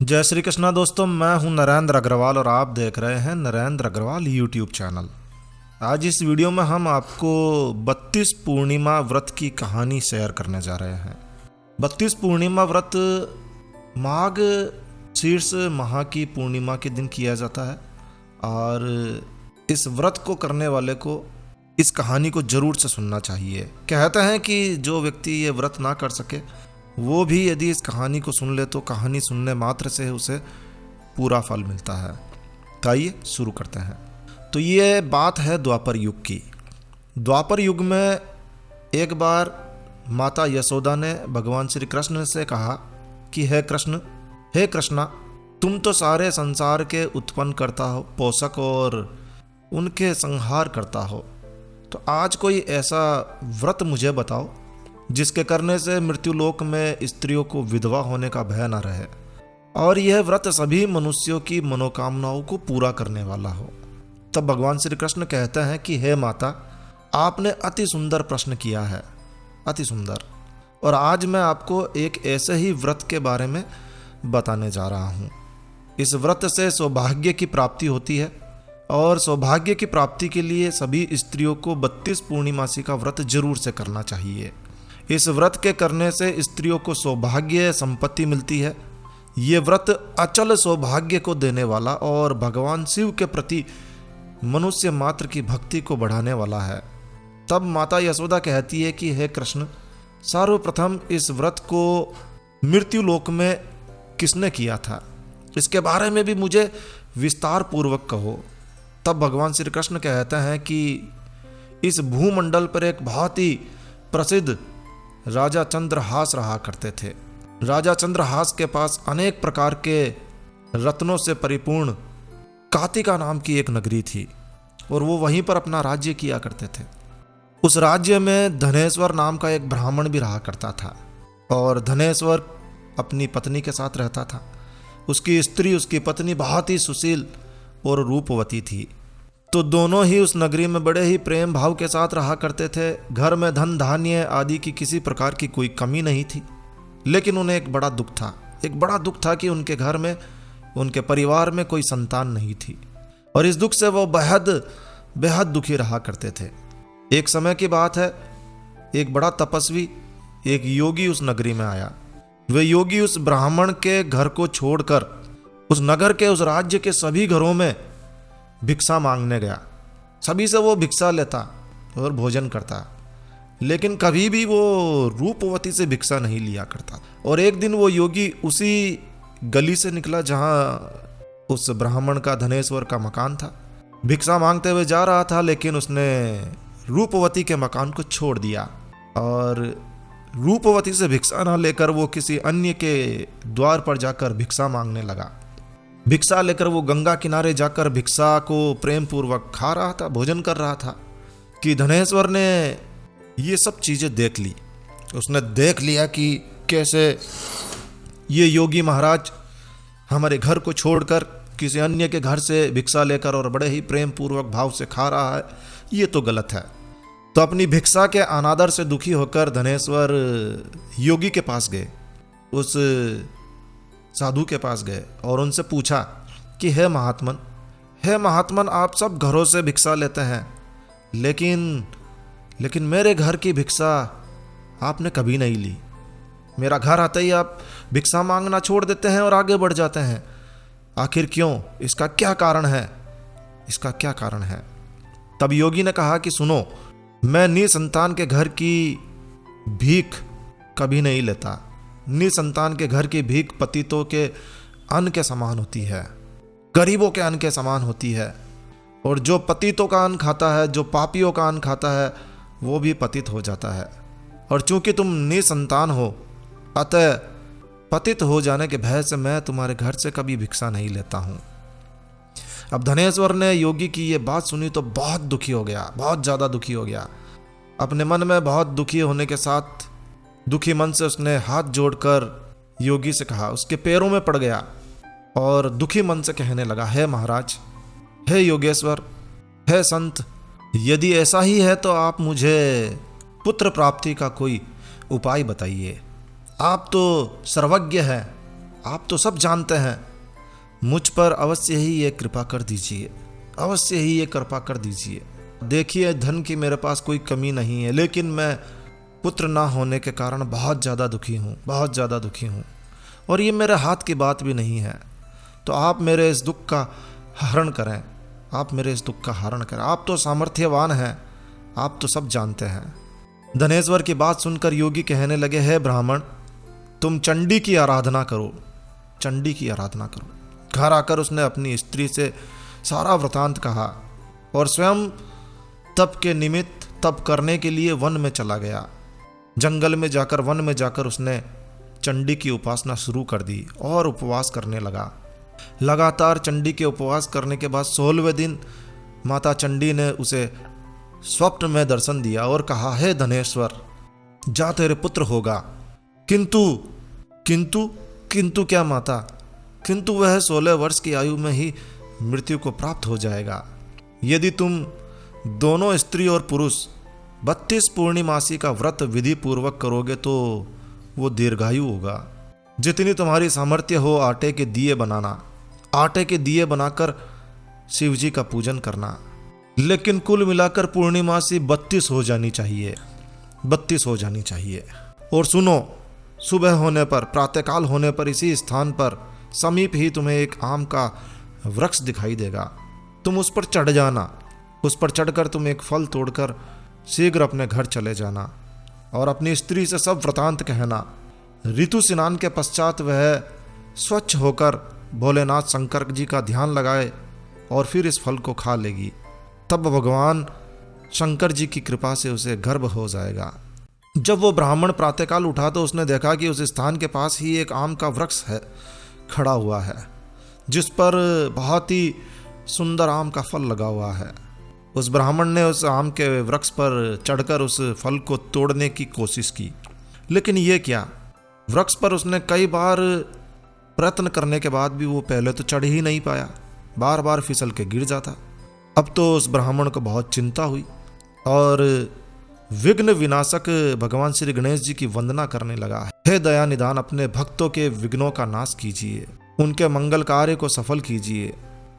जय श्री कृष्णा दोस्तों, मैं हूं नरेंद्र अग्रवाल और आप देख रहे हैं नरेंद्र अग्रवाल यूट्यूब चैनल। आज इस वीडियो में हम आपको 32 पूर्णिमा व्रत की कहानी शेयर करने जा रहे हैं। 32 पूर्णिमा व्रत माघ शीर्ष माह की पूर्णिमा के दिन किया जाता है और इस व्रत को करने वाले को इस कहानी को जरूर से सुनना चाहिए। कहते हैं कि जो व्यक्ति ये व्रत ना कर सके वो भी यदि इस कहानी को सुन ले तो कहानी सुनने मात्र से उसे पूरा फल मिलता है। तो आइए शुरू करते हैं। तो ये बात है द्वापर युग की। द्वापर युग में एक बार माता यशोदा ने भगवान श्री कृष्ण से कहा कि हे कृष्णा, तुम तो सारे संसार के उत्पन्न करता हो, पोषक और उनके संहार करता हो, तो आज कोई ऐसा व्रत मुझे बताओ जिसके करने से मृत्युलोक में स्त्रियों को विधवा होने का भय न रहे और यह व्रत सभी मनुष्यों की मनोकामनाओं को पूरा करने वाला हो। तब भगवान श्री कृष्ण कहते हैं कि हे माता, आपने अति सुंदर प्रश्न किया है, अति सुंदर। और आज मैं आपको एक ऐसे ही व्रत के बारे में बताने जा रहा हूँ। इस व्रत से सौभाग्य की प्राप्ति होती है और सौभाग्य की प्राप्ति के लिए सभी स्त्रियों को 32 पूर्णिमासी का व्रत जरूर से करना चाहिए। इस व्रत के करने से स्त्रियों को सौभाग्य संपत्ति मिलती है। ये व्रत अचल सौभाग्य को देने वाला और भगवान शिव के प्रति मनुष्य मात्र की भक्ति को बढ़ाने वाला है। तब माता यशोदा कहती है कि हे कृष्ण, सर्वप्रथम इस व्रत को मृत्युलोक में किसने किया था, इसके बारे में भी मुझे विस्तार पूर्वक कहो। तब भगवान श्री कृष्ण कहते हैं कि इस भूमंडल पर एक बहुत ही प्रसिद्ध राजा चंद्रहास रहा करते थे। राजा चंद्रहास के पास अनेक प्रकार के रत्नों से परिपूर्ण कातिका नाम की एक नगरी थी और वो वहीं पर अपना राज्य किया करते थे। उस राज्य में धनेश्वर नाम का एक ब्राह्मण भी रहा करता था और धनेश्वर अपनी पत्नी के साथ रहता था। उसकी स्त्री, उसकी पत्नी बहुत ही सुशील और रूपवती थी। तो दोनों ही उस नगरी में बड़े ही प्रेम भाव के साथ रहा करते थे। घर में धन धान्य आदि की किसी प्रकार की कोई कमी नहीं थी। लेकिन उन्हें एक बड़ा दुख था कि उनके घर में, उनके परिवार में कोई संतान नहीं थी और इस दुख से वो बेहद दुखी रहा करते थे। एक समय की बात है, एक बड़ा तपस्वी, एक योगी उस नगरी में आया। वह योगी उस ब्राह्मण के घर को छोड़कर उस नगर के, उस राज्य के सभी घरों में भिक्षा मांगने गया। सभी से वो भिक्षा लेता और भोजन करता, लेकिन कभी भी वो रूपवती से भिक्षा नहीं लिया करता। और एक दिन वो योगी उसी गली से निकला जहाँ उस ब्राह्मण का, धनेश्वर का मकान था। भिक्षा मांगते हुए जा रहा था, लेकिन उसने रूपवती के मकान को छोड़ दिया और रूपवती से भिक्षा न लेकर वो किसी अन्य के द्वार पर जाकर भिक्षा मांगने लगा। भिक्षा लेकर वो गंगा किनारे जाकर भिक्षा को प्रेम पूर्वक खा रहा था, भोजन कर रहा था कि धनेश्वर ने ये सब चीजें देख ली। उसने देख लिया कि कैसे ये योगी महाराज हमारे घर को छोड़कर किसी अन्य के घर से भिक्षा लेकर और बड़े ही प्रेम पूर्वक भाव से खा रहा है, ये तो गलत है। तो अपनी भिक्षा के अनादर से दुखी होकर धनेश्वर योगी के पास गए, उस साधु के पास गए और उनसे पूछा कि हे महात्मन, आप सब घरों से भिक्षा लेते हैं, लेकिन मेरे घर की भिक्षा आपने कभी नहीं ली। मेरा घर आते ही आप भिक्षा मांगना छोड़ देते हैं और आगे बढ़ जाते हैं। आखिर क्यों? इसका क्या कारण है? तब योगी ने कहा कि सुनो, मैं निसंतान के घर की भीख कभी नहीं लेता। निसंतान के घर की भीख पतितों के अन्न के समान होती है, गरीबों के अन्न के समान होती है। और जो पतितों का अन्न खाता है, जो पापियों का अन्न खाता है, वो भी पतित हो जाता है। और चूंकि तुम निसंतान हो, अतः पतित हो जाने के भय से मैं तुम्हारे घर से कभी भिक्षा नहीं लेता हूँ। अब धनेश्वर ने योगी की ये बात सुनी तो बहुत दुखी हो गया, बहुत ज़्यादा दुखी हो गया। अपने मन में बहुत दुखी होने के साथ दुखी मन से उसने हाथ जोड़कर योगी से कहा, उसके पैरों में पड़ गया और दुखी मन से कहने लगा, हे महाराज, हे योगेश्वर, हे संत, यदि ऐसा ही है तो आप मुझे पुत्र प्राप्ति का कोई उपाय बताइए। आप तो सर्वज्ञ हैं, आप तो सब जानते हैं, मुझ पर अवश्य ही ये कृपा कर दीजिए, अवश्य ही ये कृपा कर दीजिए। देखिए, धन की मेरे पास कोई कमी नहीं है, लेकिन मैं पुत्र ना होने के कारण बहुत ज़्यादा दुखी हूँ, बहुत ज़्यादा दुखी हूँ, और ये मेरे हाथ की बात भी नहीं है। तो आप मेरे इस दुख का हरण करें, आप मेरे इस दुख का हरण करें। आप तो सामर्थ्यवान हैं, आप तो सब जानते हैं। धनेश्वर की बात सुनकर योगी कहने लगे, हे ब्राह्मण, तुम चंडी की आराधना करो, चंडी की आराधना करो। घर आकर उसने अपनी स्त्री से सारा वृतांत कहा और स्वयं तप के निमित्त तप करने के लिए वन में चला गया। जंगल में जाकर, वन में जाकर उसने चंडी की उपासना शुरू कर दी और उपवास करने लगा। लगातार चंडी के उपवास करने के बाद 16वें दिन माता चंडी ने उसे स्वप्न में दर्शन दिया और कहा, हे धनेश्वर, जा तेरे पुत्र होगा, किंतु किंतु किंतु क्या माता? किंतु वह 16 वर्ष की आयु में ही मृत्यु को प्राप्त हो जाएगा। यदि तुम दोनों स्त्री और पुरुष 32 पूर्णिमासी का व्रत विधि पूर्वक करोगे तो वो दीर्घायु होगा। जितनी तुम्हारी सामर्थ्य हो, आटे के दिए बनाना, आटे के दिए बनाकर शिव जी का पूजन करना। लेकिन कुल मिलाकर पूर्णिमासी 32 हो जानी चाहिए, 32 हो जानी चाहिए। और सुनो, सुबह होने पर, प्रातःकाल होने पर इसी स्थान पर समीप ही तुम्हें एक आम का वृक्ष दिखाई देगा। तुम उस पर चढ़ जाना, उस पर चढ़कर तुम एक फल तोड़कर शीघ्र अपने घर चले जाना और अपनी स्त्री से सब वृतांत कहना। ऋतु स्नान के पश्चात वह स्वच्छ होकर भोलेनाथ शंकर जी का ध्यान लगाए और फिर इस फल को खा लेगी। तब भगवान शंकर जी की कृपा से उसे गर्भ हो जाएगा। जब वो ब्राह्मण प्रातःकाल उठा तो उसने देखा कि उस स्थान के पास ही एक आम का वृक्ष है, खड़ा हुआ है, जिस पर बहुत ही सुंदर आम का फल लगा हुआ है। उस ब्राह्मण ने उस आम के वृक्ष पर चढ़कर उस फल को तोड़ने की कोशिश की, लेकिन ये क्या, वृक्ष पर उसने कई बार प्रयत्न करने के बाद भी वो पहले तो चढ़ ही नहीं पाया, बार बार फिसल के गिर जाता। अब तो उस ब्राह्मण को बहुत चिंता हुई और विघ्न विनाशक भगवान श्री गणेश जी की वंदना करने लगा। हे दया निधान, अपने भक्तों के विघ्नों का नाश कीजिए, उनके मंगल कार्य को सफल कीजिए।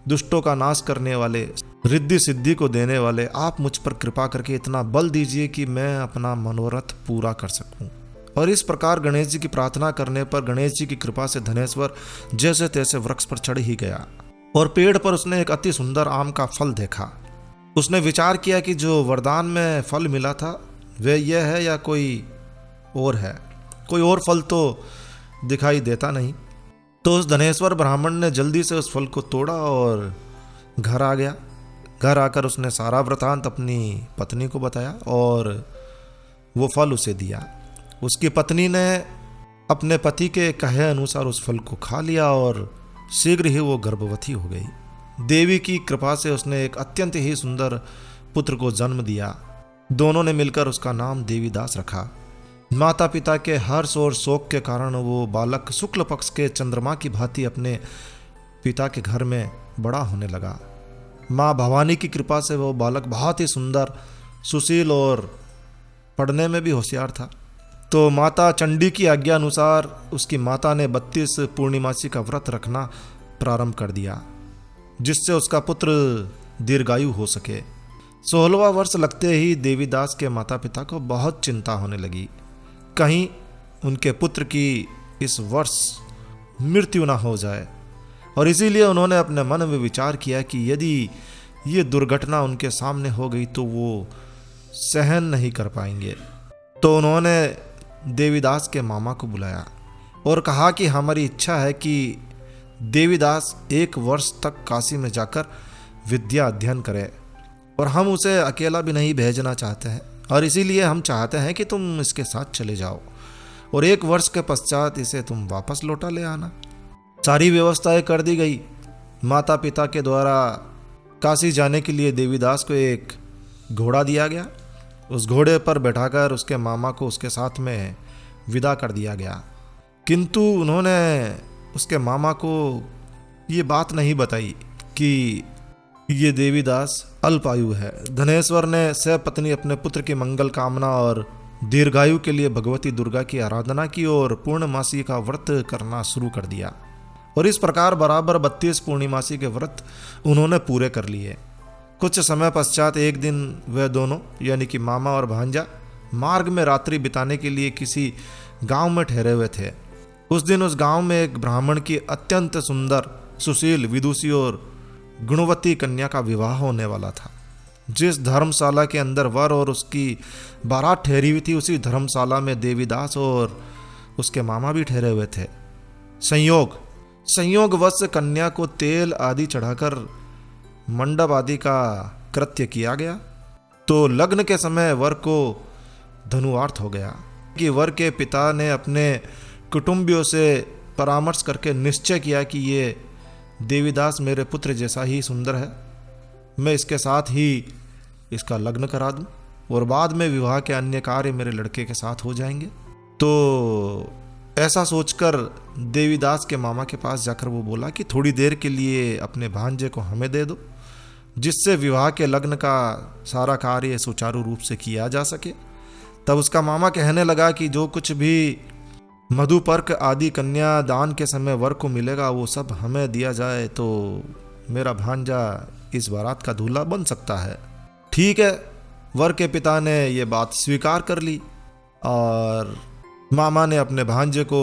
दुष्टों का नाश करने वाले, रिद्धि सिद्धि को देने वाले, आप मुझ पर कृपा करके इतना बल दीजिए कि मैं अपना मनोरथ पूरा कर सकूं। और इस प्रकार गणेश जी की प्रार्थना करने पर गणेश जी की कृपा से धनेश्वर जैसे तैसे वृक्ष पर चढ़ ही गया और पेड़ पर उसने एक अति सुंदर आम का फल देखा। उसने विचार किया कि जो वरदान में फल मिला था वह यह है या कोई और है, कोई और फल तो दिखाई देता नहीं। तो उस धनेश्वर ब्राह्मण ने जल्दी से उस फल को तोड़ा और घर आ गया। घर आकर उसने सारा वृतांत अपनी पत्नी को बताया और वो फल उसे दिया। उसकी पत्नी ने अपने पति के कहे अनुसार उस फल को खा लिया और शीघ्र ही वो गर्भवती हो गई। देवी की कृपा से उसने एक अत्यंत ही सुंदर पुत्र को जन्म दिया। दोनों ने मिलकर उसका नाम देवीदास रखा। माता पिता के हर्ष और शोक के कारण वो बालक शुक्ल पक्ष के चंद्रमा की भांति अपने पिता के घर में बड़ा होने लगा। माँ भवानी की कृपा से वो बालक बहुत ही सुंदर, सुशील और पढ़ने में भी होशियार था। तो माता चंडी की आज्ञा अनुसार उसकी माता ने 32 पूर्णिमासी का व्रत रखना प्रारंभ कर दिया, जिससे उसका पुत्र दीर्घायु हो सके। 16वां वर्ष लगते ही देवीदास के माता पिता को बहुत चिंता होने लगी, कहीं उनके पुत्र की इस वर्ष मृत्यु ना हो जाए। और इसीलिए उन्होंने अपने मन में विचार किया कि यदि ये दुर्घटना उनके सामने हो गई तो वो सहन नहीं कर पाएंगे। तो उन्होंने देवीदास के मामा को बुलाया और कहा कि हमारी इच्छा है कि देवीदास 1 वर्ष तक काशी में जाकर विद्या अध्ययन करे और हम उसे अकेला भी नहीं भेजना चाहते हैं, और इसीलिए हम चाहते हैं कि तुम इसके साथ चले जाओ और 1 वर्ष के पश्चात इसे तुम वापस लौटा ले आना। सारी व्यवस्थाएं कर दी गई। माता पिता के द्वारा काशी जाने के लिए देवीदास को एक घोड़ा दिया गया। उस घोड़े पर बैठाकर उसके मामा को उसके साथ में विदा कर दिया गया, किंतु उन्होंने उसके मामा को ये बात नहीं बताई कि ये देवीदास अल्पायु है। धनेश्वर ने सपत्नी अपने पुत्र की मंगल कामना और दीर्घायु के लिए भगवती दुर्गा की आराधना की और पूर्णमासी का व्रत करना शुरू कर दिया। और इस प्रकार बराबर 32 पूर्णिमासी के व्रत उन्होंने पूरे कर लिए। कुछ समय पश्चात एक दिन वे दोनों यानी कि मामा और भांजा मार्ग में रात्रि बिताने के लिए किसी गांव में ठहरे हुए थे। उस दिन उस गांव में एक ब्राह्मण की अत्यंत सुंदर, सुशील, विदुषी और गुणवती कन्या का विवाह होने वाला था। जिस धर्मशाला के अंदर वर और उसकी बारात ठहरी हुई थी, उसी धर्मशाला में देवीदास और उसके मामा भी ठहरे हुए थे। संयोगवश कन्या को तेल आदि चढ़ाकर मंडप आदि का कृत्य किया गया। तो लग्न के समय वर को धनुआर्थ हो गया कि वर के पिता ने अपने कुटुंबियों से परामर्श करके निश्चय किया कि ये देवीदास मेरे पुत्र जैसा ही सुंदर है, मैं इसके साथ ही इसका लग्न करा दूं और बाद में विवाह के अन्य कार्य मेरे लड़के के साथ हो जाएंगे। तो ऐसा सोचकर देवीदास के मामा के पास जाकर वो बोला कि थोड़ी देर के लिए अपने भांजे को हमें दे दो, जिससे विवाह के लग्न का सारा कार्य सुचारू रूप से किया जा सके। तब उसका मामा कहने लगा कि जो कुछ भी मधुपर्क आदि कन्या दान के समय वर को मिलेगा वो सब हमें दिया जाए तो मेरा भांजा इस बारात का दूल्हा बन सकता है। ठीक है, वर के पिता ने ये बात स्वीकार कर ली और मामा ने अपने भांजे को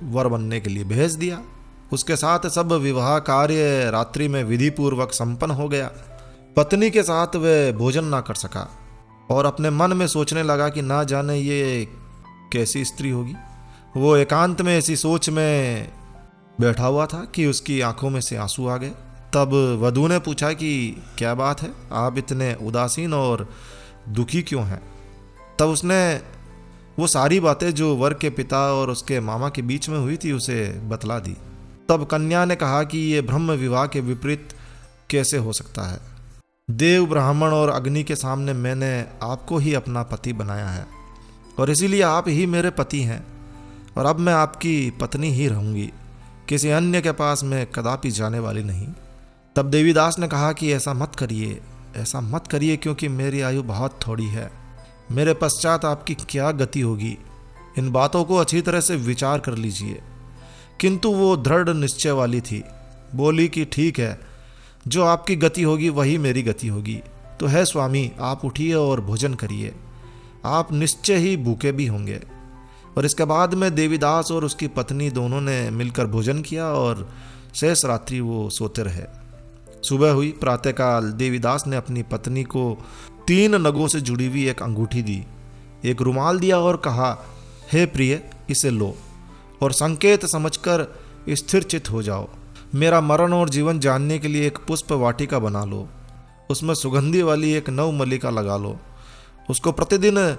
वर बनने के लिए भेज दिया। उसके साथ सब विवाह कार्य रात्रि में विधि पूर्वक संपन्न हो गया। पत्नी के साथ वह भोजन ना कर सका और अपने मन में सोचने लगा कि ना जाने ये कैसी स्त्री होगी। वो एकांत में ऐसी सोच में बैठा हुआ था कि उसकी आंखों में से आंसू आ गए। तब वधू ने पूछा कि क्या बात है, आप इतने उदासीन और दुखी क्यों हैं। तब उसने वो सारी बातें जो वर के पिता और उसके मामा के बीच में हुई थी उसे बतला दी। तब कन्या ने कहा कि ये ब्रह्म विवाह के विपरीत कैसे हो सकता है। देव, ब्राह्मण और अग्नि के सामने मैंने आपको ही अपना पति बनाया है और इसीलिए आप ही मेरे पति हैं और अब मैं आपकी पत्नी ही रहूंगी, किसी अन्य के पास मैं कदापि जाने वाली नहीं। तब देवीदास ने कहा कि ऐसा मत करिए क्योंकि मेरी आयु बहुत थोड़ी है, मेरे पश्चात आपकी क्या गति होगी, इन बातों को अच्छी तरह से विचार कर लीजिए। किंतु वो दृढ़ निश्चय वाली थी, बोली कि ठीक है, जो आपकी गति होगी वही मेरी गति होगी। तो है स्वामी, आप उठिए और भोजन करिए, आप निश्चय ही भूखे भी होंगे। और इसके बाद में देवीदास और उसकी पत्नी दोनों ने मिलकर भोजन किया और शेष रात्रि वो सोते रहे। सुबह हुई, प्रातःकाल देवीदास ने अपनी पत्नी को 3 नगों से जुड़ी हुई एक अंगूठी दी, एक रुमाल दिया और कहा, हे प्रिय, इसे लो और संकेत समझकर स्थिर चित्त हो जाओ। मेरा मरण और जीवन जानने के लिए एक पुष्प वाटिका बना लो, उसमें सुगंधी वाली एक नवमल्लिका लगा लो, उसको प्रतिदिन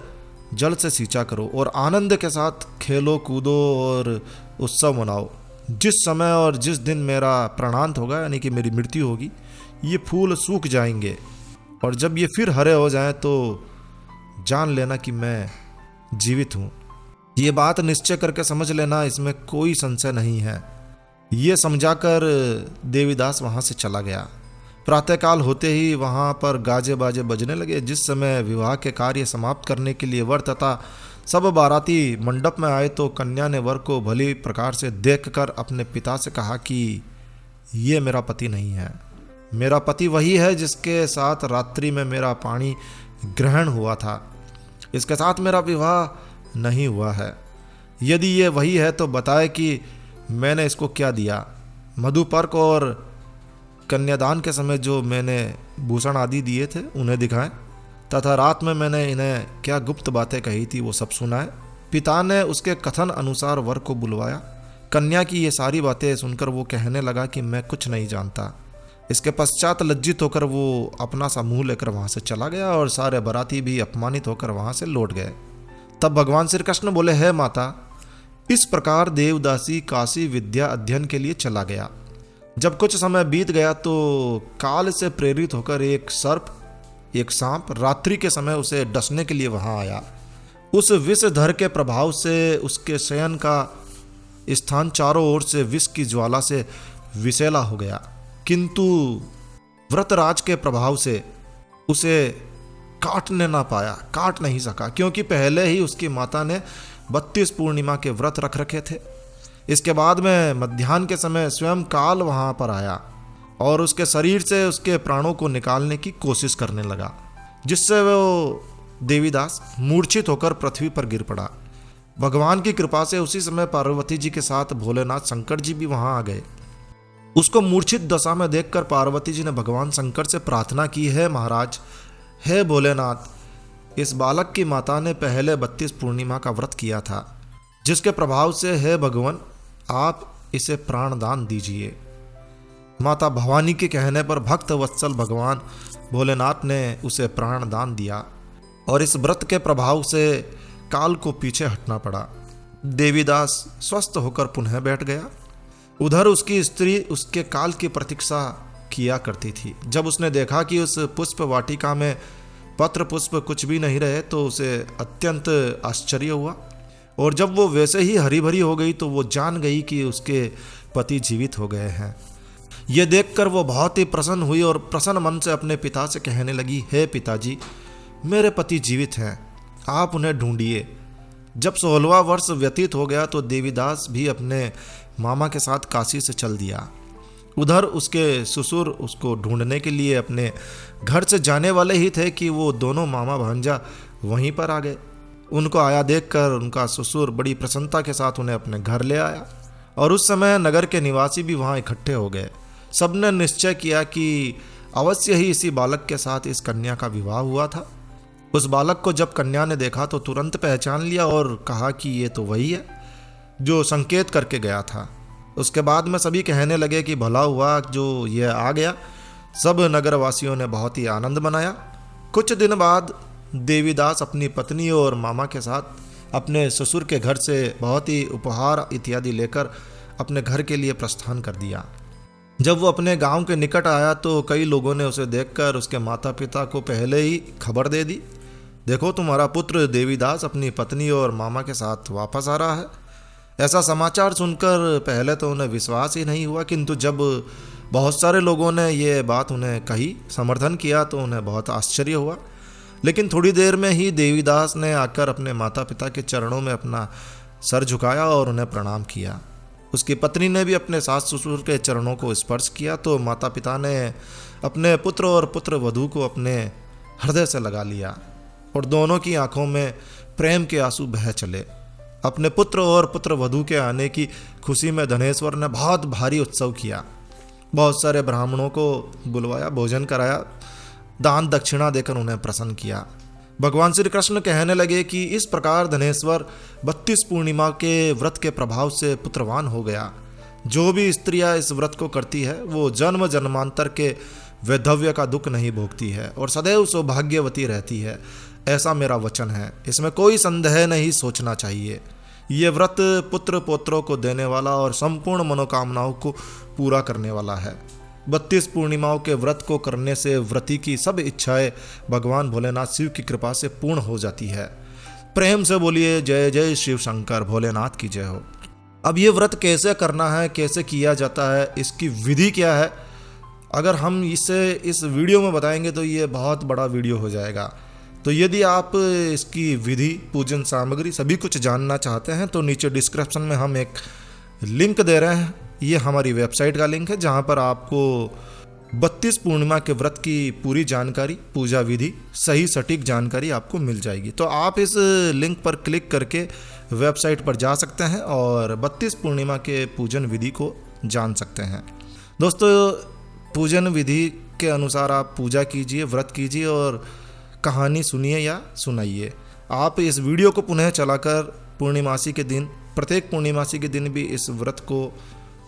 जल से सींचा करो और आनंद के साथ खेलो कूदो और उत्सव मनाओ। जिस समय और जिस दिन मेरा प्राणांत होगा यानी कि मेरी मृत्यु होगी, ये फूल सूख जाएंगे और जब ये फिर हरे हो जाएं तो जान लेना कि मैं जीवित हूँ। ये बात निश्चय करके समझ लेना, इसमें कोई संशय नहीं है। ये समझाकर देवीदास वहाँ से चला गया। प्रातःकाल होते ही वहाँ पर गाजे बाजे बजने लगे। जिस समय विवाह के कार्य समाप्त करने के लिए वर तथा सब बाराती मंडप में आए तो कन्या ने वर को भली प्रकार से देखकर अपने पिता से कहा कि ये मेरा पति नहीं है, मेरा पति वही है जिसके साथ रात्रि में मेरा पानी ग्रहण हुआ था, इसके साथ मेरा विवाह नहीं हुआ है। यदि ये वही है तो बताए कि मैंने इसको क्या दिया। मधुपर्क और कन्यादान के समय जो मैंने भूषण आदि दिए थे उन्हें दिखाएं तथा रात में मैंने इन्हें क्या गुप्त बातें कही थी वो सब सुनाए। पिता ने उसके कथन अनुसार वर को बुलवाया। कन्या की ये सारी बातें सुनकर वो कहने लगा कि मैं कुछ नहीं जानता। इसके पश्चात लज्जित होकर वो अपना सा मुंह लेकर वहाँ से चला गया और सारे बाराती भी अपमानित होकर वहाँ से लौट गए। तब भगवान श्री कृष्ण बोले, हे माता, इस प्रकार देवदासी काशी विद्या अध्ययन के लिए चला गया। जब कुछ समय बीत गया तो काल से प्रेरित होकर एक सांप रात्रि के समय उसे डसने के लिए वहां आया। उस विषधर के प्रभाव से उसके शयन का स्थान चारों ओर से विष की ज्वाला से विषैला हो गया, किंतु व्रतराज के प्रभाव से उसे काटने ना पाया, काट नहीं सका, क्योंकि पहले ही उसकी माता ने 32 पूर्णिमा के व्रत रख रखे थे। इसके बाद में मध्याह्न के समय स्वयं काल वहां पर आया और उसके शरीर से उसके प्राणों को निकालने की कोशिश करने लगा, जिससे वो देवीदास मूर्छित होकर पृथ्वी पर गिर पड़ा। भगवान की कृपा से उसी समय पार्वती जी के साथ भोलेनाथ शंकर जी भी वहां आ गए। उसको मूर्छित दशा में देखकर पार्वती जी ने भगवान शंकर से प्रार्थना की, है महाराज, हे भोलेनाथ, इस बालक की माता ने पहले 32 पूर्णिमा का व्रत किया था, जिसके प्रभाव से हे भगवान आप इसे प्राण दान दीजिए। माता भवानी के कहने पर भक्त वत्सल भगवान भोलेनाथ ने उसे प्राण दान दिया और इस व्रत के प्रभाव से काल को पीछे हटना पड़ा। देवीदास स्वस्थ होकर पुनः बैठ गया। उधर उसकी स्त्री उसके काल की प्रतीक्षा किया करती थी। जब उसने देखा कि उस पुष्प वाटिका में पत्र पुष्प कुछ भी नहीं रहे तो उसे अत्यंत आश्चर्य हुआ, और जब वो वैसे ही हरी भरी हो गई तो वो जान गई कि उसके पति जीवित हो गए हैं। ये देखकर वो बहुत ही प्रसन्न हुई और प्रसन्न मन से अपने पिता से कहने लगी, हे पिताजी, मेरे पति जीवित हैं, आप उन्हें ढूंढिए। जब 16वां वर्ष व्यतीत हो गया तो देवीदास भी अपने मामा के साथ काशी से चल दिया। उधर उसके ससुर उसको ढूंढने के लिए अपने घर से जाने वाले ही थे कि वो दोनों मामा भांजा वहीं पर आ गए। उनको आया देखकर उनका ससुर बड़ी प्रसन्नता के साथ उन्हें अपने घर ले आया, और उस समय नगर के निवासी भी वहाँ इकट्ठे हो गए। सबने निश्चय किया कि अवश्य ही इसी बालक के साथ इस कन्या का विवाह हुआ था। उस बालक को जब कन्या ने देखा तो तुरंत पहचान लिया और कहा कि ये तो वही है जो संकेत करके गया था। उसके बाद में सभी कहने लगे कि भला हुआ जो ये आ गया। सब नगरवासियों ने बहुत ही आनंद मनाया। कुछ दिन बाद देवीदास अपनी पत्नी और मामा के साथ अपने ससुर के घर से बहुत ही उपहार इत्यादि लेकर अपने घर के लिए प्रस्थान कर दिया। जब वो अपने गांव के निकट आया तो कई लोगों ने उसे देखकर उसके माता पिता को पहले ही खबर दे दी, देखो तुम्हारा पुत्र देवीदास अपनी पत्नी और मामा के साथ वापस आ रहा है। ऐसा समाचार सुनकर पहले तो उन्हें विश्वास ही नहीं हुआ, किंतु जब बहुत सारे लोगों ने ये बात उन्हें कही, समर्थन किया, तो उन्हें बहुत आश्चर्य हुआ। लेकिन थोड़ी देर में ही देवीदास ने आकर अपने माता पिता के चरणों में अपना सर झुकाया और उन्हें प्रणाम किया। उसकी पत्नी ने भी अपने सास ससुर के चरणों को स्पर्श किया तो माता पिता ने अपने पुत्र और पुत्र वधू को अपने हृदय से लगा लिया और दोनों की आंखों में प्रेम के आंसू बह चले। अपने पुत्र और पुत्र वधू के आने की खुशी में धनेश्वर ने बहुत भारी उत्सव किया। बहुत सारे ब्राह्मणों को बुलवाया, भोजन कराया, दान दक्षिणा देकर उन्हें प्रसन्न किया। भगवान श्री कृष्ण कहने लगे कि इस प्रकार धनेश्वर 32 पूर्णिमा के व्रत के प्रभाव से पुत्रवान हो गया। जो भी स्त्रियां इस व्रत को करती है वो जन्म जन्मांतर के वैधव्य का दुख नहीं भोगती है और सदैव सौभाग्यवती रहती है, ऐसा मेरा वचन है। इसमें कोई संदेह नहीं सोचना चाहिए। ये व्रत पुत्र पौत्रों को देने वाला और संपूर्ण मनोकामनाओं को पूरा करने वाला है। 32 पूर्णिमाओं के व्रत को करने से व्रती की सब इच्छाएं भगवान भोलेनाथ शिव की कृपा से पूर्ण हो जाती है। प्रेम से बोलिए जय जय शिव शंकर भोलेनाथ की जय हो। अब ये व्रत कैसे करना है, कैसे किया जाता है, इसकी विधि क्या है, अगर हम इसे इस वीडियो में बताएंगे तो ये बहुत बड़ा वीडियो हो जाएगा। तो यदि आप इसकी विधि, पूजन सामग्री सभी कुछ जानना चाहते हैं तो नीचे डिस्क्रिप्शन में हम एक लिंक दे रहे हैं। ये हमारी वेबसाइट का लिंक है जहाँ पर आपको 32 पूर्णिमा के व्रत की पूरी जानकारी, पूजा विधि, सही सटीक जानकारी आपको मिल जाएगी। तो आप इस लिंक पर क्लिक करके वेबसाइट पर जा सकते हैं और 32 पूर्णिमा के पूजन विधि को जान सकते हैं। दोस्तों, पूजन विधि के अनुसार आप पूजा कीजिए, व्रत कीजिए और कहानी सुनिए या सुनाइए। आप इस वीडियो को पुनः चलाकर पूर्णिमासी के दिन, प्रत्येक पूर्णिमासी के दिन भी इस व्रत को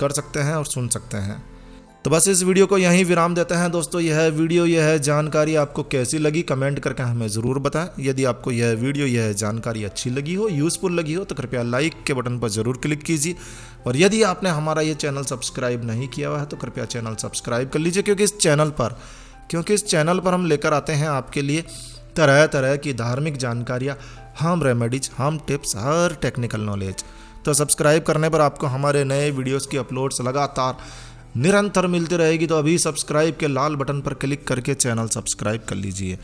कर सकते हैं और सुन सकते हैं। तो बस इस वीडियो को यहीं विराम देते हैं। दोस्तों, यह वीडियो, यह जानकारी आपको कैसी लगी कमेंट करके हमें ज़रूर बताएं। यदि आपको यह वीडियो, यह जानकारी अच्छी लगी हो, यूज़फुल लगी हो तो कृपया लाइक के बटन पर ज़रूर क्लिक कीजिए। और यदि आपने हमारा ये चैनल सब्सक्राइब नहीं किया हुआ है तो कृपया चैनल सब्सक्राइब कर लीजिए, क्योंकि इस चैनल पर हम लेकर आते हैं आपके लिए तरह तरह की धार्मिक जानकारियाँ, होम रेमेडीज, होम टिप्स, हर टेक्निकल नॉलेज। तो सब्सक्राइब करने पर आपको हमारे नए वीडियोस की अपलोड्स लगातार निरंतर मिलती रहेगी। तो अभी सब्सक्राइब के लाल बटन पर क्लिक करके चैनल सब्सक्राइब कर लीजिए।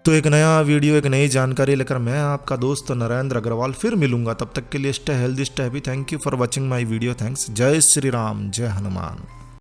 तो एक नया वीडियो, एक नई जानकारी लेकर मैं आपका दोस्त नरेंद्र अग्रवाल फिर मिलूंगा। तब तक के लिए stay healthy, stay happy. Thank you for watching my video. Thanks. जय श्री राम, जय हनुमान।